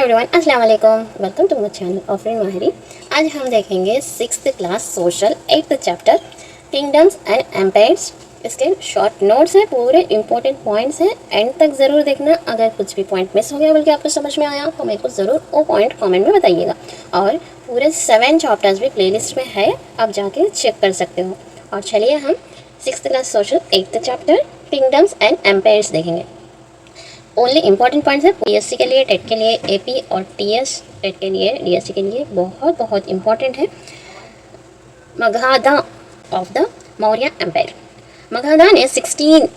Everyone, अस्सलाम वालेकुम। Welcome to my channel Afreen Mahiri. आज हम देखेंगे 6th class social 8th chapter kingdoms and empires. इसके शॉर्ट नोट्स हैं, पूरे इंपॉर्टेंट पॉइंट्स हैं, एंड तक ज़रूर देखना। अगर कुछ भी पॉइंट मिस हो गया बल्कि आपको समझ में आया तो मेरे को ज़रूर वो पॉइंट कमेंट में बताइएगा। और पूरे 7 चैप्टर्स भी प्लेलिस्ट में है, आप जाके चेक कर सकते हो। और चलिए हम 6th class social 8th chapter kingdoms and empires देखेंगे। ओनली इंपॉर्टेंट पॉइंट्स है पीएससी के लिए, टेट के लिए, एपी और टीएस, टेट के लिए, डीएससी के लिए बहुत बहुत इंपॉर्टेंट है। Magadha of the Maurya empire. Magadha ने 16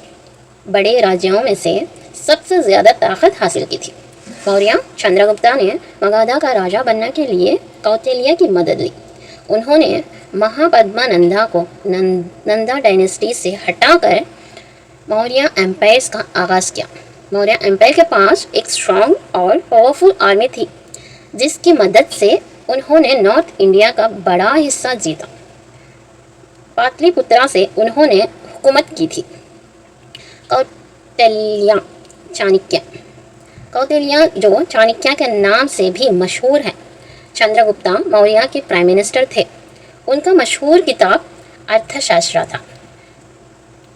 बड़े राज्यों में से सबसे ज़्यादा ताकत हासिल की थी। मौर्य चंद्रगुप्ता ने मगधा का राजा बनने के लिए कौटिल्य की मदद ली। उन्होंने महापद्मानंदा को नंदा डायनेस्टी से हटाकर मौर्य एम्पायर्स का आगाज़ किया। मौर्य एम्पायर के पास एक स्ट्रॉन्ग और पावरफुल आर्मी थी, जिसकी मदद से उन्होंने नॉर्थ इंडिया का बड़ा हिस्सा जीता। पाटलिपुत्रा से उन्होंने हुकूमत की थी। कौटिल्य चाणक्य। कौटिल्य जो चाणक्य के नाम से भी मशहूर है, चंद्रगुप्ता मौर्य के प्राइम मिनिस्टर थे। उनका मशहूर किताब अर्थशास्त्र था।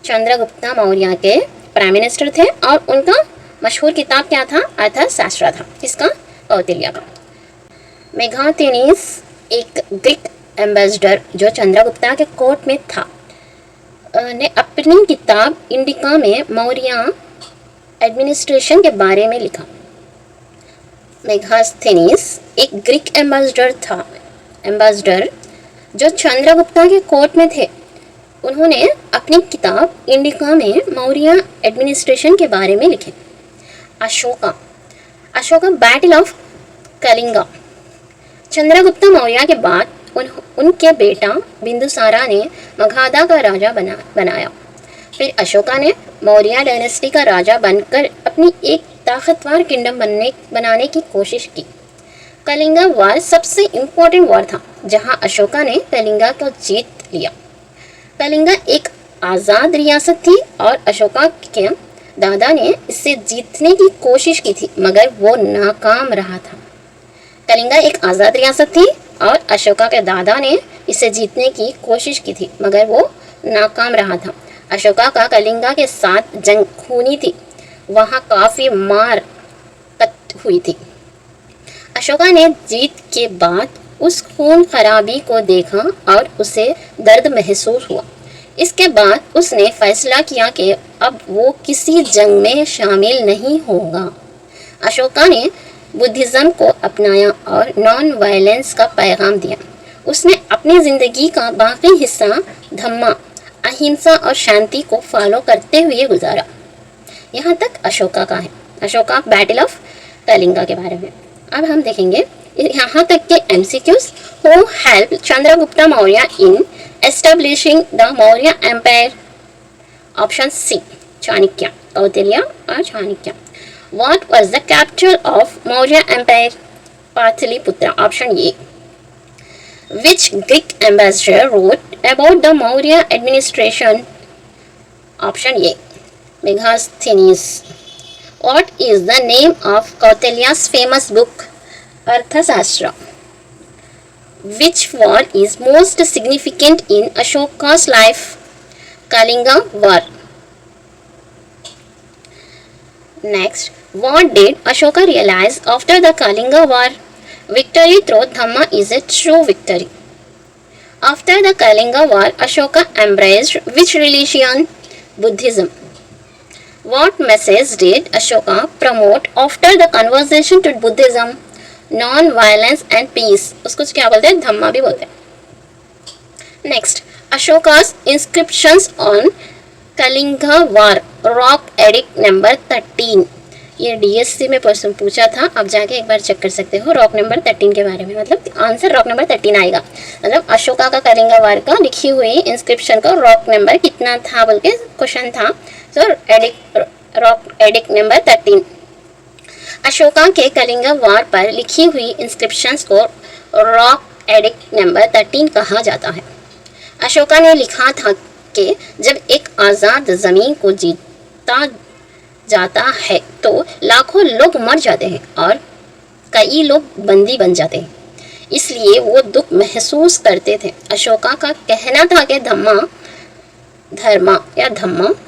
चंद्रगुप्ता मौर्य के प्राइम मिनिस्टर थे और उनका मशहूर किताब क्या था? अर्थशास्त्र था। किसका? कौटिल्य का। मेगास्थनीज एक ग्रीक एम्बेसडर जो चंद्रगुप्ता के कोर्ट में था, ने अपनी किताब इंडिका में मौर्य एडमिनिस्ट्रेशन के बारे में लिखा। मेगास्थनीज एक ग्रीक एम्बेसडर जो चंद्रगुप्ता के कोर्ट में थे, उन्होंने अपनी किताब इंडिका में मौर्य एडमिनिस्ट्रेशन के बारे में लिखे। Ashoka battle of Kalinga. चंद्रगुप्ता मौर्य के बाद उनके बेटा बिंदुसारा ने मगधा का राजा बनाया। फिर अशोका ने मौर्य डायनेस्टी का राजा बनकर अपनी एक ताकतवर किंगडम बनाने की कोशिश की। कलिंगा वार सबसे इम्पोर्टेंट वार था, जहां अशोका ने कलिंगा को जीत लिया। कलिंगा एक आज़ाद रियासत थी और अशोका के दादा ने इसे जीतने की कोशिश की थी, मगर वो नाकाम रहा था। कलिंगा एक आज़ाद रियासत थी और अशोका के दादा ने इसे जीतने की कोशिश की थी, मगर वो नाकाम रहा था। अशोका का कलिंगा के साथ जंग खूनी थी, वहाँ काफ़ी मार कट हुई थी। अशोका ने जीत के बाद उस खून खराबी को देखा और उसे दर्द महसूस हुआ। इसके बाद उसने फैसला किया कि अब वो किसी जंग में शामिल नहीं होगा। अशोका ने बुद्धिज़्म को अपनाया और नॉन वायलेंस का पैगाम दिया। उसने अपनी ज़िंदगी का बाकी हिस्सा धम्मा, अहिंसा और शांति को फॉलो करते हुए गुजारा। यहाँ तक अशोका का है। अशोका बैटल ऑफ कलिंगा के बारे में। अब हम देखेंगे यहाँ तक के MCQs। Who help Chandragupta Maurya in establishing the Maurya empire? Option C Chanakya, Kautilya और Chanakya. What was the capital of Maurya empire? Pataliputra, option A. Which Greek ambassador wrote about the Maurya administration? Option A Megasthenes. What is the name of Kautilya's famous book? Arthashastra. Which war is most significant in Ashoka's life? Kalinga War. Next, what did Ashoka realize after the Kalinga War? Victory through Dhamma is a true victory. After the Kalinga War, Ashoka embraced which religion? Buddhism. What message did Ashoka promote after the conversion to Buddhism? Non-violence and peace. उसको क्या बोलते हैं? धम्मा भी बोलते हैं। Next, Ashoka's inscriptions on Kalinga War, Rock Edict number 13. ये DSC में प्रश्न पूछा था, आप जाके एक बार चेक कर सकते हो रॉक नंबर 13 के बारे में। मतलब आंसर रॉक नंबर 13 आएगा। मतलब अशोका का कलिंगा वार का लिखी हुई इंस्क्रिप्शन का रॉक नंबर कितना था बोल के क्वेश्चन था। तो रॉक एडिक्ट नंबर 13। अशोका के कलिंगा वार पर लिखी हुई इंस्क्रिप्शंस को रॉक एडिक्ट नंबर 13 कहा जाता है। अशोका ने लिखा था कि जब एक आज़ाद ज़मीन को जीता जाता है तो लाखों लोग मर जाते हैं और कई लोग बंदी बन जाते हैं, इसलिए वो दुख महसूस करते थे। अशोका का कहना था कि धम्मा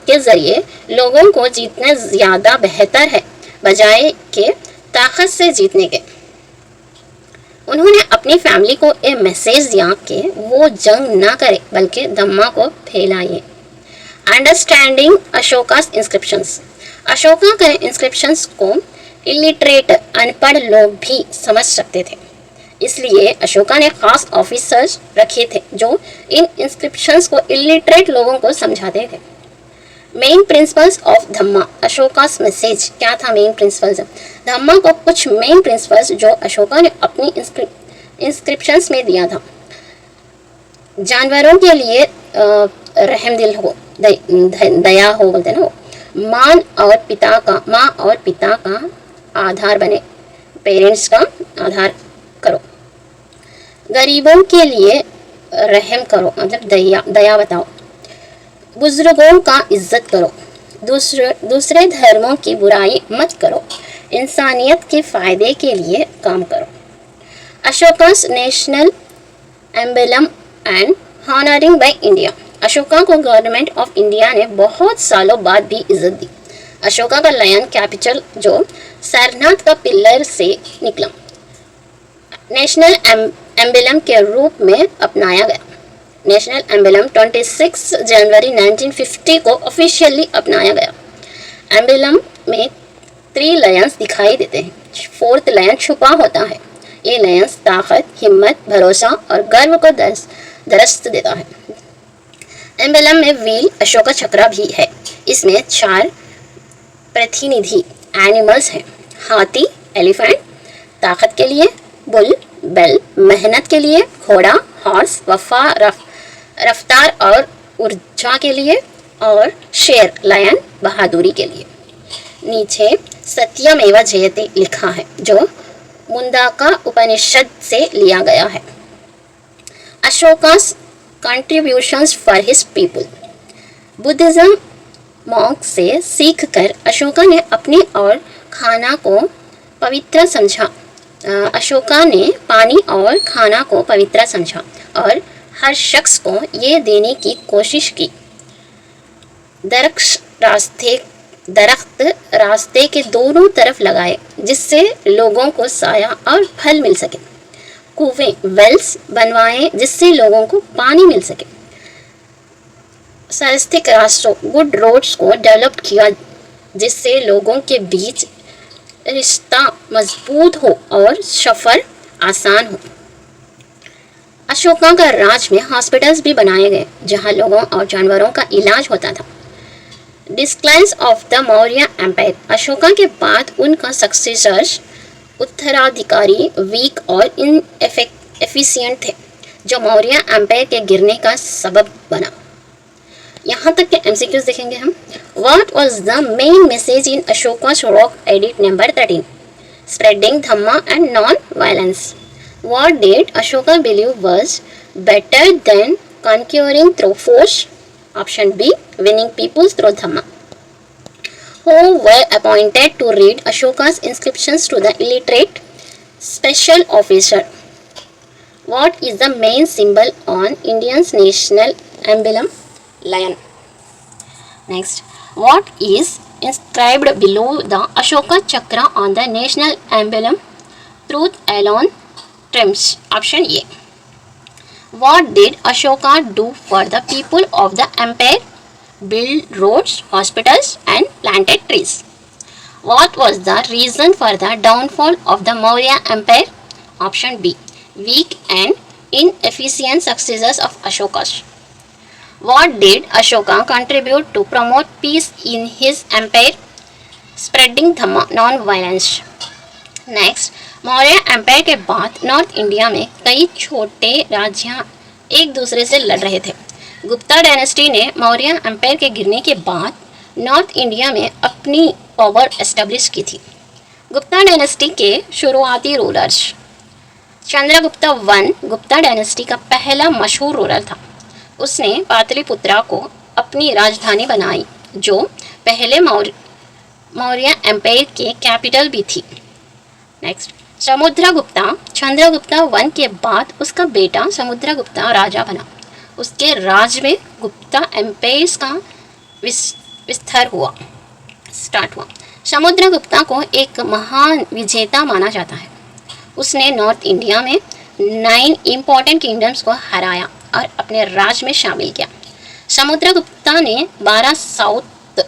के जरिए लोगों को जीतना ज्यादा बेहतर है बजाय के ताकत से जीतने के। उन्होंने अपनी फैमिली को एक मैसेज दिया कि वो जंग ना करे बल्कि धम्मा को फैलाए। Understanding अशोकास inscriptions. अशोका के इंस्क्रिप्शंस को इलिटरेट अनपढ़ लोग भी समझ सकते थे, इसलिए अशोका ने खास ऑफिसर्स रखे थे जो इन इंस्क्रिप्शंस को इलिटरेट लोगों को समझाते थे। Main principles of Dhamma. Ashoka's message क्या था? मेन प्रिंसिपल्स धम्मा को कुछ मेन प्रिंसिपल्स जो अशोका ने अपनी इंस्क्रिप्शंस में दिया था। जानवरों के लिए रहमदिल हो, दया हो, बोलते ना, माँ और पिता का आधार बने, पेरेंट्स का आधार करो। गरीबों के लिए रहम करो, मतलब दया बताओ। बुजुर्गों का इज्जत करो। दूसरे धर्मों की बुराई मत करो। इंसानियत के फायदे के लिए काम करो। Ashoka's national emblem and honouring by India. Ashoka को गवर्नमेंट ऑफ इंडिया ने बहुत सालों बाद भी इज्जत दी। अशोका का लायन कैपिटल जो सारनाथ का पिलर से निकला नेशनल एम्बलम के रूप में अपनाया गया। नेशनल एम्बलम 26 जनवरी 1950 को ऑफिशियली अपनाया गया। एम्बलम में 3 लायंस दिखाई देते हैं, 4th लायन छुपा होता है। ये लायंस ताकत, हिम्मत, भरोसा और गर्व को दरस्त देता है। एम्बलम में व्हील अशोका चक्र भी है। इसमें 4 प्रतिनिधि एनिमल्स हैं। हाथी, एलिफेंट ताकत के लिए, बुल, बेल मेहनत के लिए, घोड़ा, हॉर्स रफ्तार और ऊर्जा के लिए, और शेर, लायन बहादुरी के लिए। नीचे सत्यमेव जयते लिखा है जो मुंडाका उपनिषद से लिया गया है। Ashoka's contributions for his people. Buddhism monk से सीख कर अशोका ने अपनी और खाना को पवित्र समझा। अशोका ने पानी और खाना को पवित्र समझा और हर शख्स को ये देने की कोशिश की। दरख्त रास्ते के दोनों तरफ लगाए जिससे लोगों को साया और फल मिल सके। कुएं, वेल्स बनवाए जिससे लोगों को पानी मिल सके। सांस्कृतिक रास्तों, गुड रोड्स को डेवलप किया जिससे लोगों के बीच रिश्ता मजबूत हो और सफर आसान हो। अशोका का राज में हॉस्पिटल्स भी बनाए गए जहां लोगों और जानवरों का इलाज होता था। Decline of the Maurya empire. Ashoka के बाद उनका सक्सेसर्स उत्तराधिकारी वीक और इनएफिशिएंट थे जो मौर्य एम्पायर के गिरने का सबब बना। यहाँ तक के एमसीक्यूज देखेंगे हम। What was the main message in Ashoka's rock edict number 13? Spreading Dhamma and non violence. What did Ashoka believe was better than conquering through force? Option B, winning people through Dhamma. Who were appointed to read Ashoka's inscriptions to the illiterate? Special officer. What is the main symbol on India's national emblem? Lion. Next, what is inscribed below the Ashoka Chakra on the national emblem? Truth alone triumphs. Option A. What did Ashoka do for the people of the empire? Build roads, hospitals and planted trees. What was the reason for the downfall of the Maurya empire? Option B. Weak and inefficient successors of Ashoka. What did Ashoka contribute to promote peace in his empire? Spreading Dhamma, non-violence. Next, Maurya empire के बाद north India में कई छोटे राज्य एक दूसरे से लड़ रहे थे। गुप्ता डायनेस्टी ने मौर्य एम्पायर के गिरने के बाद नॉर्थ इंडिया में अपनी पावर एस्टेब्लिश की थी। गुप्ता डायनेस्टी के शुरुआती rulers. Chandragupta I Gupta dynasty का पहला मशहूर रूलर था। उसने पाटलिपुत्रा को अपनी राजधानी बनाई जो पहले मौर्य एम्पायर के कैपिटल भी थी। नेक्स्ट, समुद्रगुप्ता चंद्रगुप्ता वन के बाद उसका बेटा समुद्रगुप्ता राजा बना। उसके राज में गुप्ता एम्पायर्स का विस्तार हुआ स्टार्ट हुआ। समुद्रगुप्ता को एक महान विजेता माना जाता है। उसने नॉर्थ इंडिया में 9 इम्पोर्टेंट किंगडम्स को हराया और अपने राज में शामिल किया। समुद्रगुप्ता ने 12 साउथ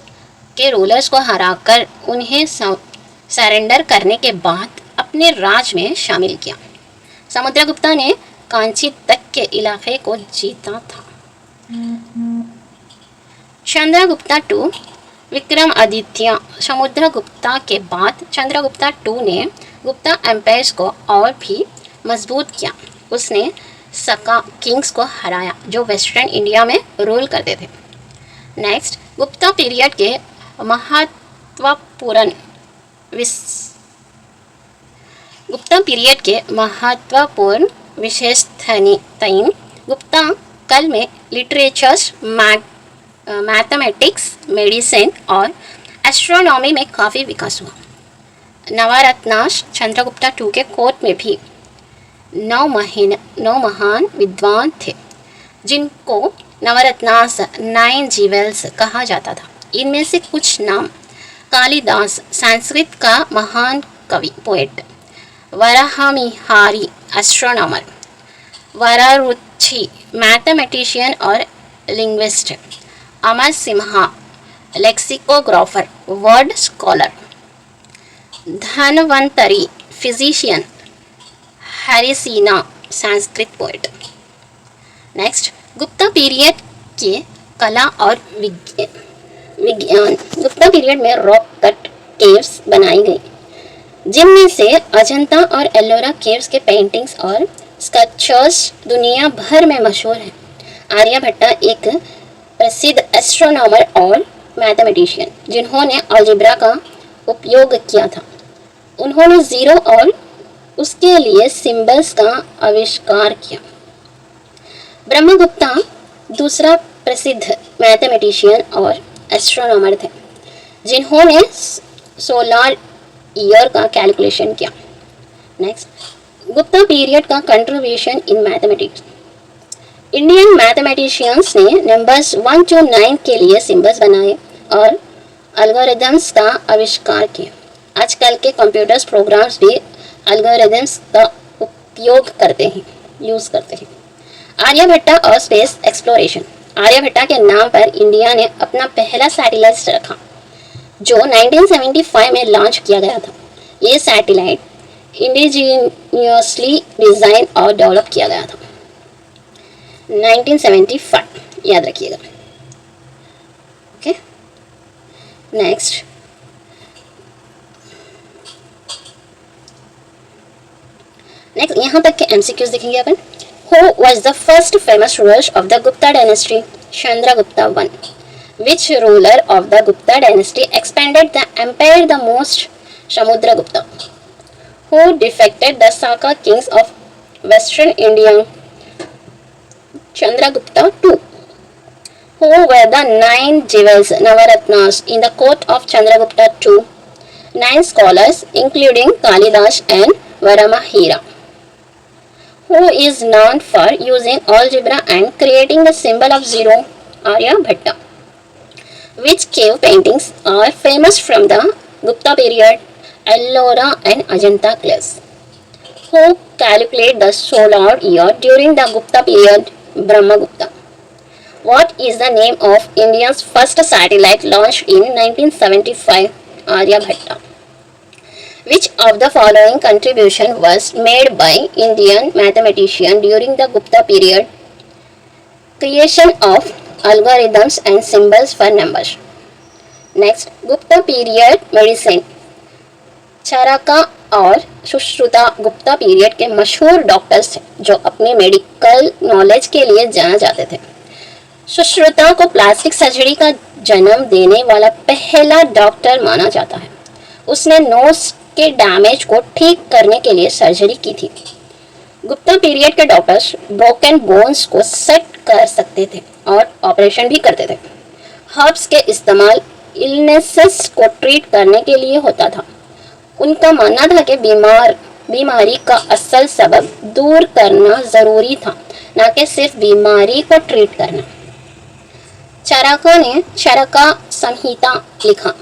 के रूलर्स को हराकर उन्हें सरेंडर करने के बाद अपने राज में शामिल किया। समुद्रगुप्ता ने कांची तक के इलाके को जीता था। चंद्रगुप्ता टू विक्रमादित्य समुद्रगुप्ता के बाद चंद्रगुप्ता टू ने गुप्ता एम्पायर्स को और भी मजबूत किया। उसने सका किंग्स को हराया जो वेस्टर्न इंडिया में रूल करते थे। नेक्स्ट, गुप्ता पीरियड के महत्वपूर्ण विशेषताएं गुप्ता काल में लिटरेचर्स, मैथमेटिक्स, मेडिसिन और एस्ट्रोनॉमी में काफ़ी विकास हुआ। नवरत्नास चंद्रगुप्ता टू के कोर्ट में भी 9 महान विद्वान थे जिनको नवरत्नास 9 जीवेल्स कहा जाता था। इनमें से कुछ नाम: कालिदास संस्कृत का महान कवि poet, Varahamihira astronomer, Vararuchi mathematician और linguist, Amara Simha lexicographer word scholar, Dhanvantari physician, Harisena Sanskrit poet. Next, Gupta period के कला और विज्ञान गुप्ता पीरियड में रॉक कट केव्स बनाई गई जिनमें से अजंता और एलोरा केव्स के पेंटिंग्स और स्कल्पचर्स दुनिया भर में मशहूर हैं। आर्यभट्टा एक प्रसिद्ध एस्ट्रोनॉमर और मैथमेटिशियन जिन्होंने अलजेब्रा का उपयोग किया था। उन्होंने जीरो और उसके लिए सिंबल्स का आविष्कार किया। ब्रह्मगुप्ता दूसरा प्रसिद्ध मैथमेटिशियन और एस्ट्रोनॉमर थे जिन्होंने सोलर ईयर का कैलकुलेशन किया। नेक्स्ट, गुप्ता पीरियड का contribution in mathematics. Indian mathematicians ने नंबर्स 1 to 9 के लिए सिंबल्स बनाए और एल्गोरिदम्स का आविष्कार किया। आजकल के कंप्यूटर्स प्रोग्राम्स भी एल्गोरिदम्स का उपयोग करते हैं। आर्यभट्टा और स्पेस एक्सप्लोरेशन। आर्यभट्टा के नाम पर इंडिया ने अपना पहला सैटेलाइट रखा जो 1975 में लॉन्च किया गया था। ये सैटेलाइट इंडिजीनियसली डिज़ाइन और डेवलप किया गया था। 1975 याद रखिएगा। ओके, नेक्स्ट, यहाँ तक के एमसीक्यूज देखेंगे अपन। Who was the first famous ruler of the Gupta dynasty? Chandragupta I. Which ruler of the Gupta dynasty expanded the empire the most? Samudragupta. Who defeated the Saka kings of Western India? Chandragupta II. Who were the 9 jewels Navaratnas in the court of Chandragupta II? 9 scholars including Kalidas and Varamahira. Who is known for using algebra and creating the symbol of zero? Aryabhatta. Which cave paintings are famous from the Gupta period? Ellora and Ajanta caves. Who calculated the solar year during the Gupta period? Brahmagupta. What is the name of India's first satellite launched in 1975? Aryabhatta. Which of the following contribution was made by Indian mathematician during the Gupta period? Creation of algorithms and symbols for numbers. Next, Gupta period medicine. चारका और Sushruta Gupta period के मशहूर doctors थे जो अपने medical knowledge के लिए जाना जाते थे। सुश्रुता को प्लास्टिक सर्जरी का जन्म देने वाला पहला डॉक्टर माना जाता है। उसने नोज के डैमेज को ठीक करने के लिए सर्जरी की थी। गुप्ता पीरियड के डॉक्टर्स ब्रोकन बोन्स को सेट कर सकते थे और ऑपरेशन भी करते थे। हर्ब्स के इस्तेमाल इलनेसेस को ट्रीट करने के लिए होता था। उनका मानना था कि बीमार बीमारी का असल सबब दूर करना जरूरी था, न कि सिर्फ बीमारी को ट्रीट करना। चरका ने चरका संहिता लिखा,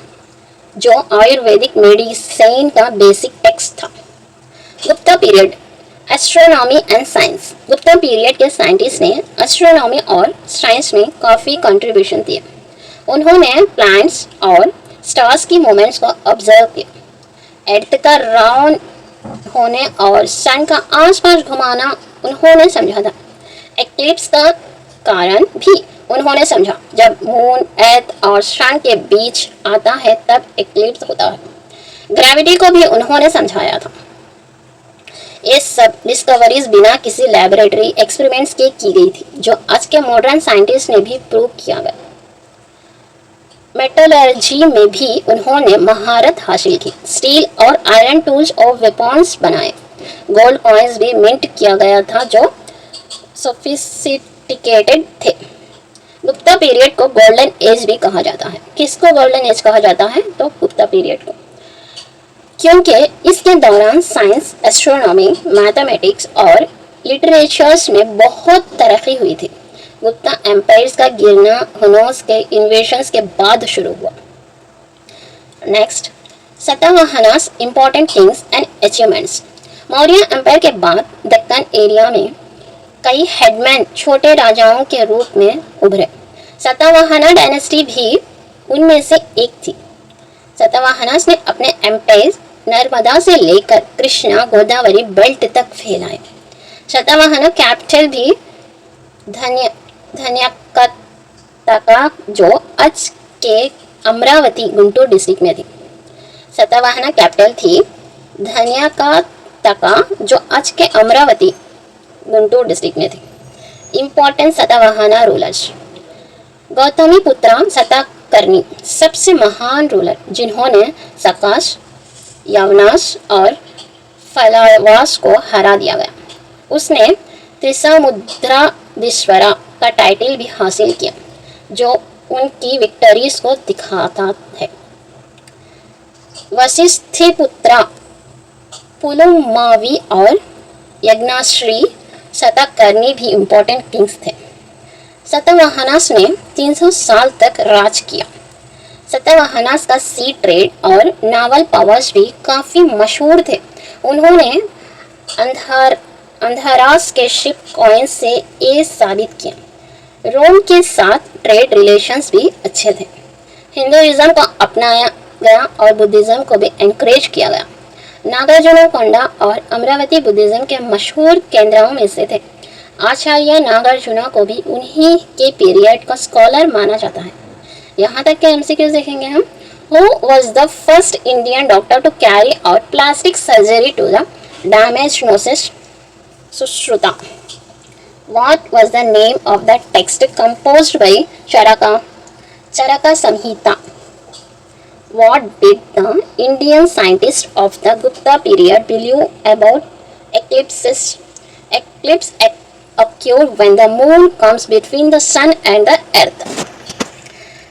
जो आयुर्वेदिक मेडिसिन का बेसिक टेक्स्ट था। Gupta period, astronomy and science. Gupta period के साइंटिस्ट ने एस्ट्रोनॉमी और साइंस में काफ़ी कंट्रीब्यूशन दिए। उन्होंने प्लैनेट्स और स्टार्स की मूवमेंट्स को ऑब्जर्व किया। अर्थ का राउंड होने और सन का आसपास घुमाना उन्होंने समझा था। एक्लिप्स का कारण भी उन्होंने समझा। जब मून अर्थ और सन के बीच आता है तब एक्लिप्स होता है। ग्रेविटी को भी उन्होंने समझाया था। ये सब डिस्कवरीज बिना किसी लैबोरेटरी एक्सपेरिमेंट्स के की गई थी, जो आज के मॉडर्न साइंटिस्ट ने भी प्रूव किया गया। मेटलर्जी में भी उन्होंने महारत हासिल की। स्टील और आयरन टूल्स और वेपन्स बनाए। गोल्ड कॉइन्स भी मिंट किया गया था जो सोफिस्टिकेटेड थे। गुप्ता पीरियड को गोल्डन एज भी कहा जाता है। किसको गोल्डन एज कहा जाता है? तो गुप्ता पीरियड को, क्योंकि इसके दौरान साइंस, एस्ट्रोनॉमी, मैथमेटिक्स और लिटरेचर्स में बहुत तरक्की हुई थी। गुप्ता एम्पायर्स का गिरना हुनोस के इन्वेशंस के बाद शुरू हुआ। Next, Satavahanas important kings and achievements. Maurya empire के बाद दक्कन एरिया में कई हेडमैन छोटे राजाओं के रूप में उभरे। सतवाहना डायनेस्टी भी उनमें से एक थी। सतवाहनास ने अपने एम्पायर नर्मदा से लेकर कृष्णा गोदावरी बेल्ट तक फैलाए। सतवाहना कैपिटल भी धन्याकतका, जो आज के अमरावती गुंटूर डिस्ट्रिक्ट में थी। सतवाहना कैपिटल थी धन्याकतका, जो आज के अमरावती गुंटूर डिस्ट्रिक्ट में थी। Important Satavahana rulers. गौतमीपुत्रा सतकर्णी सबसे महान रूलर, जिन्होंने सकाश, यवनास और फलावास को हरा दिया गया। उसने त्रिसमुद्राधीश्वरा का टाइटल भी हासिल किया, जो उनकी विक्टरीज को दिखाता है। वशिष्ठिपुत्रा पुलुमावी और यज्ञाश्री सतकर्णी भी इम्पोर्टेंट किंग्स थे। सतवाहनास ने 300 साल तक राज किया। सतवाहनास का सी ट्रेड और नावल पावर्स भी काफ़ी मशहूर थे। उन्होंने अंधारास के शिप कॉइन्स से ये साबित किया। रोम के साथ ट्रेड रिलेशंस भी अच्छे थे। हिंदुइज्म को अपनाया गया और बुद्धिज्म को भी एनकरेज किया गया। नागार्जुनकोंडा और अमरावती बुद्धिज्म के मशहूर केंद्रों में से थे। आचार्य नागार्जुना को भी उन्हीं के पीरियड का स्कॉलर माना जाता है। यहाँ तक के एमसीक्यूज देखेंगे हम। Who was the first Indian doctor to carry out plastic surgery to the damaged noses? Sushruta. What was the name of the text composed by Charaka? Charaka Samhita. What did the Indian scientists of the Gupta period believe about eclipses? Eclipse occur when the moon comes between the sun and the earth.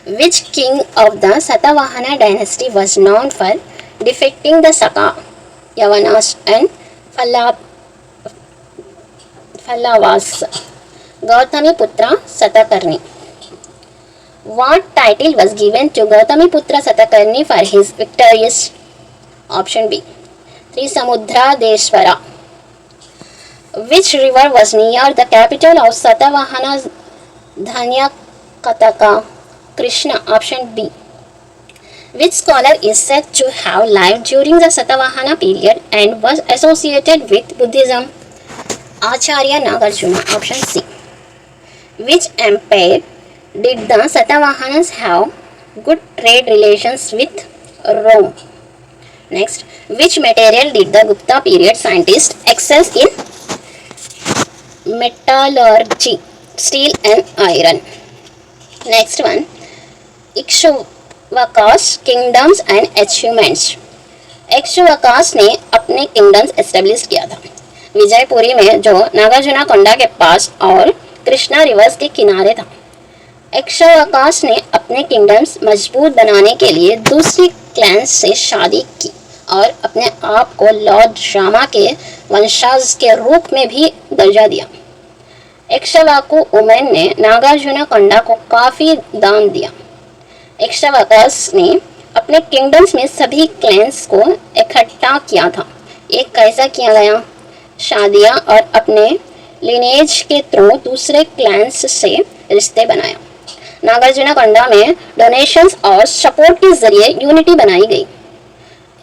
Which king of the Satavahana dynasty was known for defeating the Saka, Yavanas and Pallavas? Gautamiputra Satakarni. What title was given to Gautamiputra Satakarni for his victories? Option B, Trisamudradeshwara. Which river was near the capital of Satavahana, Dhanyakataka? Krishna. Option B. Which scholar is said to have lived during the Satavahana period and was associated with Buddhism? Acharya Nagarjuna. Option C. Which empire did the Satavahanas have good trade relations with Rome? Next, which material did the Gupta period scientists excel in? Metallurgy, steel and iron. Next one, Ikshvakus kingdoms and achievements. Ikshvakus ने अपने kingdoms establish किया था विजयपुरी में, जो नागार्जुनकोंडा के पास और Krishna reverse के किनारे था। इक्ष्वाकास ने अपने किंगडम्स मजबूत बनाने के लिए दूसरी क्लैंस से शादी की और अपने आप को लॉर्ड रामा के वंशज के रूप में भी दर्जा दिया। इक्ष्वाकु वुमेन ने नागार्जुनकोंडा को काफी दान दिया। इक्ष्वाकस ने अपने किंगडम्स में सभी क्लैंस को इकट्ठा किया था। ये कैसा किया गया? शादियां और अपने लिनेज के थ्रू दूसरे क्लैंस से रिश्ते बनाया। नागार्जुनकोंडा में डोनेशंस और सपोर्ट के जरिए यूनिटी बनाई गई।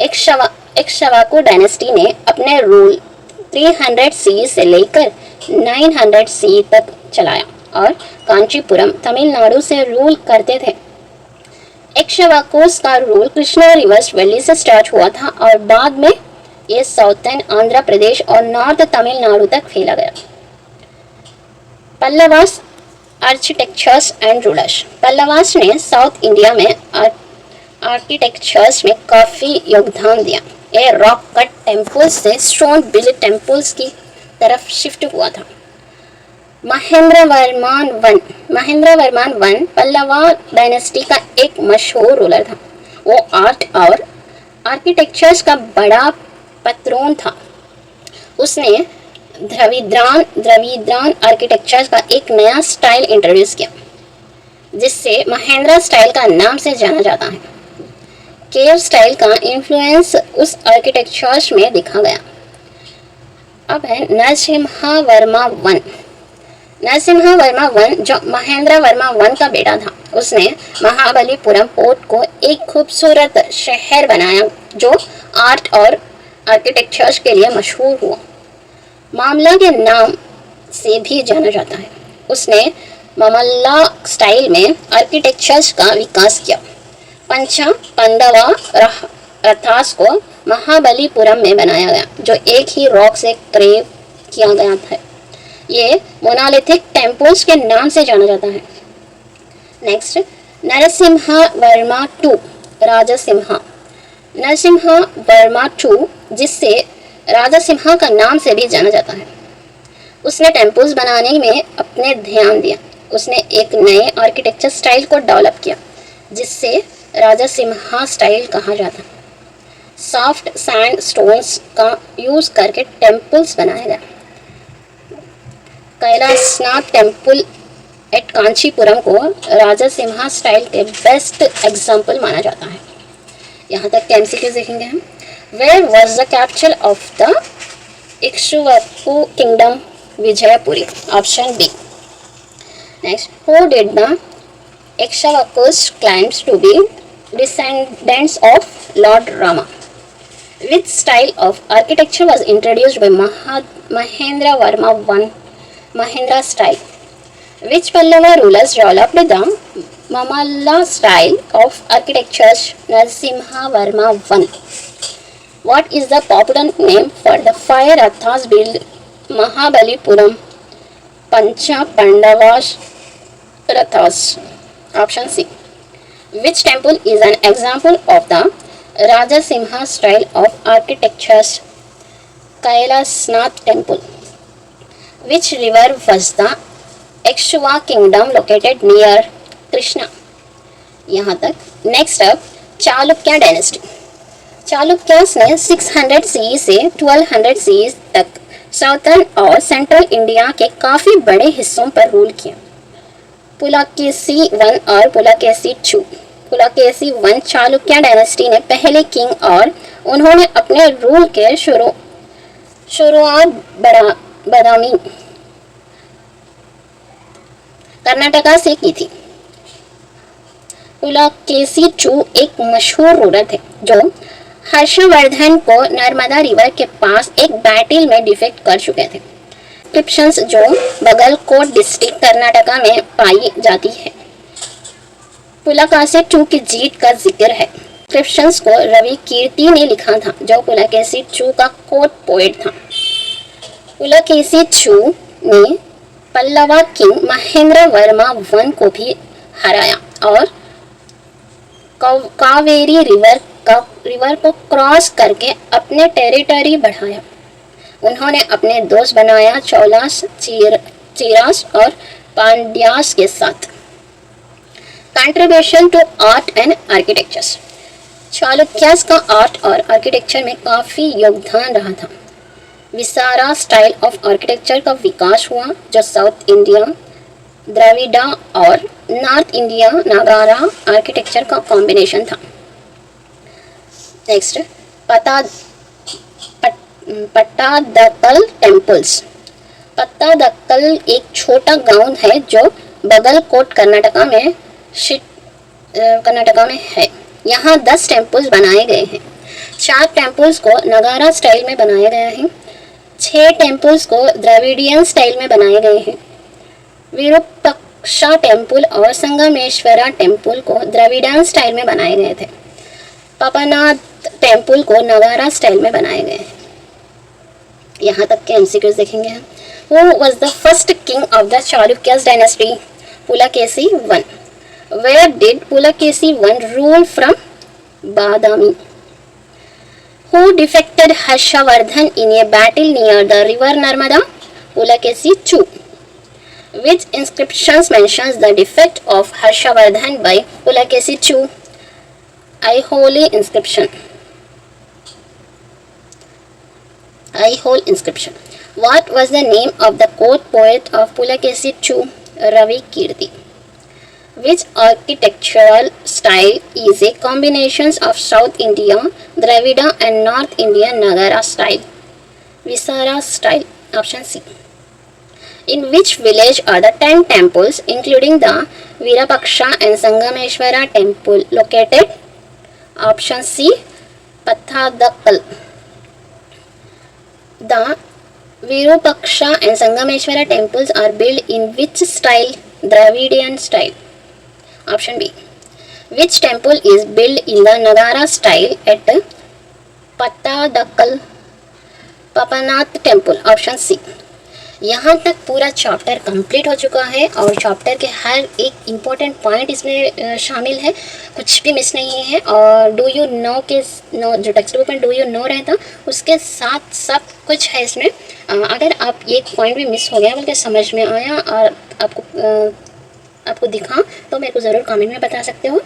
इक्ष्वाकु डायनेस्टी ने अपने रूल 300 सी से लेकर 900 सी तक चलाया और कांचीपुरम तमिलनाडु से रूल करते थे। इक्ष्वाकुस का रूल कृष्णा रिवर वैली से स्टार्ट हुआ था और बाद में ये साउथर्न आंध्र प्रदेश और नॉर्थ तमिलनाडु तक फैला गया। Pallavas architectures and rulers. Pallavas ने साउथ इंडिया में आर्किटेक्चर्स में काफी योगदान दिया। ये रॉक कट टेम्पल्स से स्टोन बिल्ड टेम्पल्स की तरफ शिफ्ट हुआ था। महेंद्रवर्मान वन पल्लवा डायनेस्टी का एक मशहूर रूलर था। वो आर्ट और आर्किटेक्चर्स का बड़ा पत्रोन था। उसने द्रविद्रान आर्किटेक्चर का एक नया स्टाइल इंट्रोड्यूस किया, जिससे महेंद्र स्टाइल का नाम से जाना जाता है। केव स्टाइल का इन्फ्लुएंस उस आर्किटेक्चर्स में दिखा गया। अब है नरसिम्हा वर्मा वन जो महेंद्र वर्मा वन का बेटा था। उसने महाबलीपुरम पोर्ट को एक खूबसूरत शहर बनाया जो आर्ट और आर्किटेक्चर्स के लिए मशहूर हुआ। मामला के नाम से भी जाना जाता है। उसने मामल्ला स्टाइल में आर्किटेक्चर्स का विकास किया। पंचा पांडवा रथास को महाबलीपुरम में बनाया गया जो एक ही रॉक से क्रेव किया गया था। ये मोनालिथिक टेम्पल्स के नाम से जाना जाता है। Next, Narasimha Varma to Rajasimha. Narasimha Varma to, जिससे राजसिम्हा का नाम से भी जाना जाता है, उसने टेम्पल्स बनाने में अपने ध्यान दिया। उसने एक नए आर्किटेक्चर स्टाइल को डेवलप किया जिससे राजसिम्हा स्टाइल कहा जाता है। सॉफ्ट सैंड स्टोन्स का यूज करके टेम्पल्स बनाया गया। कैलासनाथ टेम्पल एट कांचीपुरम को राजसिम्हा स्टाइल के बेस्ट एग्जाम्पल माना जाता है। यहाँ तक एमसीक्यू देखेंगे हम। Where was the capital of the Ikshvaku kingdom? Vijayapuri, option B. Next, who did the Ikshvakus claims to be descendants of Lord Rama? Which style of architecture was introduced by Mahendra Varma I? Mahendra style. Which Pallava rulers developed the Mamalla style of architecture? Narasimha Varma I. What is the popular name for the fire rathas built Mahabalipuram? Pancha Pandavas Rathas. Option C. Which temple is an example of the Rajasimha style of architecture? Kailasnath Temple. Which river was the Ikshva kingdom located near? Krishna. यहाँ तक। Next अब Chalukya dynasty. Chalukyas ने 600 सी से 1200 सी तक southern और central India के काफी बड़े हिस्सों पर रूल किया। पुलाकेशी I और पुलाकेशी II। पुलाकेशी I चालुक्य डायनेस्टी ने पहले किंग और उन्होंने अपने रूल के शुरुआत बादामी कर्नाटका से की थी। पुलाकेशी II एक मशहूर रूलर थे जो हर्षवर्धन को नर्मदा रिवर के पास एक बैटल में डिफेक्ट कर चुके थे। इंस्क्रिप्शंस जो बगलकोट डिस्ट्रिक्ट कर्नाटका में पाई जाती है, पुलाकेशी II की जीत का जिक्र है। इंस्क्रिप्शंस को रवि कीर्ति ने लिखा था जो पुलाकेशी II का कोर्ट पोएट था। पुलाकेशी II ने पल्लवा किंग महेंद्र वर्मा I को भी हराया और कावेरी रिवर को क्रॉस करके अपने टेरिटरी बढ़ाया। उन्होंने अपने दोस्त बनाया चोलास, चीरास और पांड्यास के साथ। Contribution to art and architecture. Chalukyas का आर्ट और आर्किटेक्चर में काफ़ी योगदान रहा था। विसारा स्टाइल ऑफ आर्किटेक्चर का विकास हुआ जो साउथ इंडिया द्रविड़ा और नॉर्थ इंडिया नागारा आर्किटेक्चर का कॉम्बिनेशन था। नेक्स्ट, पता पट्टादकल टेम्पल्स। पट्टादकल एक छोटा गांव है जो बगलकोट कर्नाटका में है। यहाँ 10 टेम्पल्स बनाए गए हैं। 4 टेम्पल्स को नगारा स्टाइल में बनाया गया है। 6 टेम्पल्स को द्रविडियन स्टाइल में बनाए गए हैं। विरूपाक्षा टेम्पल और संगमेश्वरा टेम्पल को द्रविडियन स्टाइल में बनाए गए थे। पापनाथ टेम्पल को नगारा स्टाइल में बनाए गए हैं। यहाँ तक के एमसीक्यूज देखेंगे हम। Who was the first king of the Chalukyas dynasty? Pulakesi I. Where did Pulakesi I rule from? Badami. Who defeated Harshavardhan in a battle near the river Narmada? Pulakesi II. Which inscriptions mentions the defeat of Harshavardhan by Pulakesi II? Aihole inscription. Aihole inscription. What was the name of the court poet of Pulakesi II? Ravi Kirti. Which architectural style is a combination of South India Dravida and North India Nagara style? Visara style. Option C. In which village are the 10 temples including the Virupaksha and Sangameshwara temple located? Option C. Pathadakkal. The Virupaksha and Sangameshwara temples are built in which style? Dravidian style. Option B. Which temple is built in the Nagara style at Pattadakkal? Papanath temple. Option C. यहाँ तक पूरा chapter complete हो चुका है और chapter के हर एक important point इसमें शामिल है, कुछ भी मिस नहीं है। और डू यू नो के जो टेक्स्ट बुक में डू यू नो रहता उसके साथ सब कुछ है इसमें। अगर आप एक पॉइंट भी मिस हो गया बल्कि समझ में आया और आपको दिखा तो मेरे को ज़रूर कमेंट में बता सकते हो।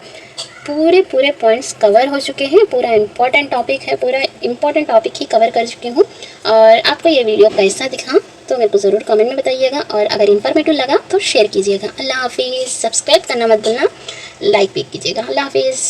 पूरे पॉइंट्स कवर हो चुके हैं, पूरा इम्पोर्टेंट टॉपिक है, पूरा इम्पोर्टेंट टॉपिक ही कवर कर चुकी हूँ। और आपको ये वीडियो कैसा दिखा तो मेरे को ज़रूर कमेंट में बताइएगा और अगर इन्फॉर्मेटिव लगा तो शेयर कीजिएगा। अल्लाह हाफिज़। सब्सक्राइब करना मत भूलना, लाइक भी कीजिएगा। अल्लाह हाफिज़।